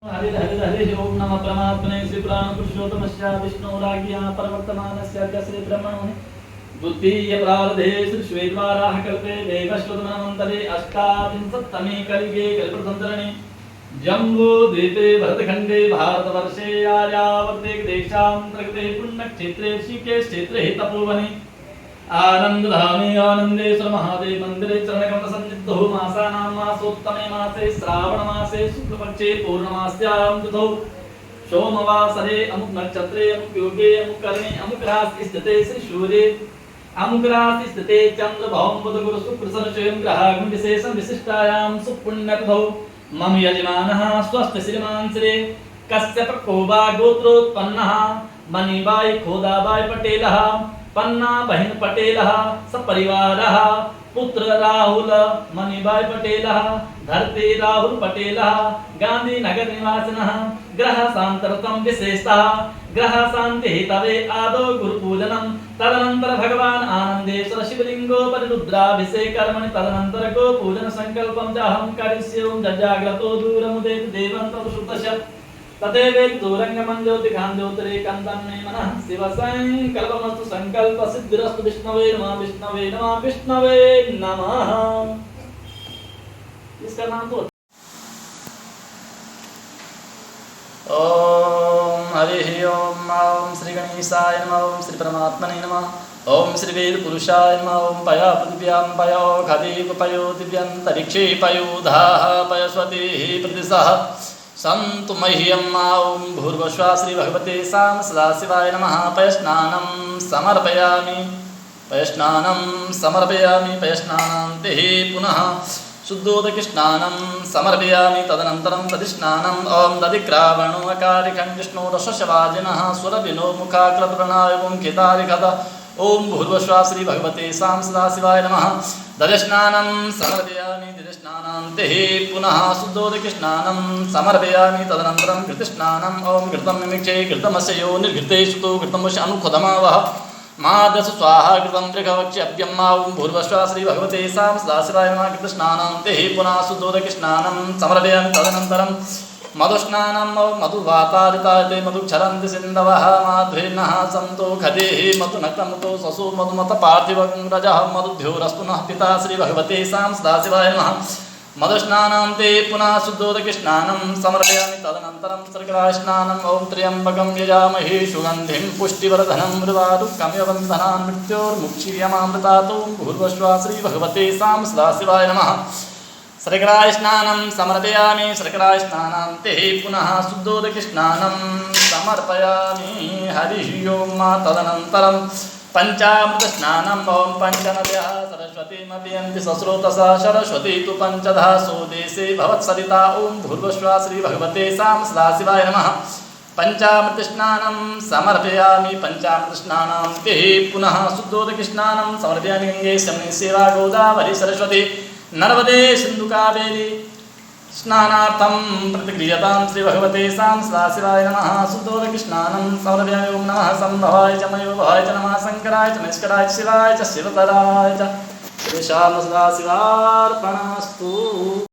हरि हरि हरि ओम नमः परमात्मने श्री पुराण पुरुषोत्तमस्य विष्णुराज्ञा परवर्तमानस्य श्री ब्रह्मणो द्वितीय प्रारब्धे श्री श्वेतवाराह कल्पे देवश्वतमन्वन्तरे अष्टाविंशत्तमे कलिगे कल्पसंतरणे जम्बू द्वीपे भरतखंडे भारतवर्षे आर्यावर्ते देशान्तर्गते पुण्यक्षेत्रे ऋषिकेश क्षेत्रे तपोवने आनंदधामे आनंदेश्वर महादेव मंदिरे चरणकमल संयुक्तो मासानां मासोत्तमे मासे श्रावण मासे शुक्लपक्षे पूर्णमास्यां तिथौ सोमवासरे अमुक नक्षत्रे अमुक योगे अमुक कर्णे अमुक राशि स्थिते श्री सूर्ये अमुक राशि स्थिते चंद्र भौम बुध गुरु शुक्र शनि स्वयं ग्रहागुण विशेषं विशिष्टायां सुपुण्यतिथौ मम यजमानः स्वस्थ श्रीमान श्री कश्यप कोबा गोत्रोत्पन्नः मणिबाई खोदाबाई पटेलः पन्ना बहन पटेल सपरिवार पुत्र राहुल मणिबाई पटेल धरती राहुल पटेल गांधी नगर निवासिनः ग्रह शांतरतम विशेषतः ग्रह शांति हितवे आदौ गुरुपूजनम तदनंतर भगवान आनंदेश्वर शिवलिंगो परिरुद्राभिषेक कर्मणि तदनंतर गो पूजन संकल्पं च अहं करिष्ये जजाग्रतो दूरमुदेत देवं श्रुतस्य तदेवेक दूरंगमं ज्योतिकां ज्योतिरेकं मे मनः शिवसंकल्पमस्तु संकल्प सिद्धिरस्तु विष्णवे नमः विष्णवे नमः विष्णवे नमः। इसका नाम तो ओम हरि ओम ओम श्री गणेशाय नमः ओम श्री परमात्मने नमः ओम श्री वेद पुरुषाय नमः ओम पया पृथिव्यां पयो खदीप पयो दिव्यन्तरिक्षे पयोधाः पयस्वती प्रतिसः संतु मह्यम ओं भूर्भुवः श्री भगवते साम सदाशिवाय नमः पयस्नानं समर्पयामि पयस्नानान्ते पुनः शुद्धोदकस्नानं समर्पयामि तदनन्तरं दधिस्नानं ओं दधिक्रावणोऽकारिकं विष्णोरशशवाजिनः सुरभिनो मुखाकृतप्रणाय ओं खितारिखद ओं भूर्भुवः श्री भगवते साम सदाशिवाय नमः दधिस्नानं समर्पयामि दधिस्नानान्ते पुनः शुद्धोदकस्नानं समर्पयामि तदनन्तरं घृतस्नानं ओं घृतं मिमिक्षे घृतमस्य यो निर्घृते सुतो घृतमस्य अनुखदमावः मादस स्वाहा घृतं त्रिघवक्ष्यभ्यं ओं भूर्भुवः श्री भगवते साम सदाशिवाय नमः घृतस्नानान्ते पुनः शुद्धोदकस्नानं समर्पयामि तदनन्तरं मधुस्नानं मधुवातारितायते मधुक्षरन्ति सिन्धवः माध्वेनः सन्तो खदेः मधुनक्तमुतो ससु मधुमत पार्थिवं रजः मधुभ्योरस्तु नः पिता श्री भगवते सां सदाशिवाय नमः मधुस्नानान्ते पुनः शुद्धोदकस्नानं समर्पयामि तदनन्तरं शर्करास्नानं ओं त्र्यम्बकं यजामहे सुगन्धिं पुष्टिवर्धनं मृवारुकमिव बन्धनान् मृत्योर्मुक्षीयमामृतात् ओं भूर्भुवः श्री भगवते सां सदाशिवाय नमः शर्करास्नानं समर्पयामि शर्करास्नानान्ते पुनः शुद्धोदकस्नानं समर्पयामि हरि ओं तदनन्तरं पञ्चामृतस्नानं ओं पञ्चनद्यः सरस्वतीमभियन्ति सस्रोतसा सरस्वती तु पञ्चधा सोदेशे भवत्सरिता ओं भूर्भुवः श्री भगवते सां सदाशिवाय नमः पञ्चामृतस्नानं समर्पयामि पञ्चामृतस्नानान्ते पुनः शुद्धोदकस्नानं समर्पयामि गंगे यमुने सेवा गोदावरी सरस्वती नर्मदे सिंधु कावेरी स्नानार्थं प्रतिक्रियतां श्री भगवते सां सदाशिवाय नमः शुद्धोदकस्नानं समर्पयामि ओं नमः संभवाय च मयोभवाय च नमः शंकराय च निष्कराय च शिवाय च शिवतराय च श्री श्याम सदाशिवार्पणमस्तु।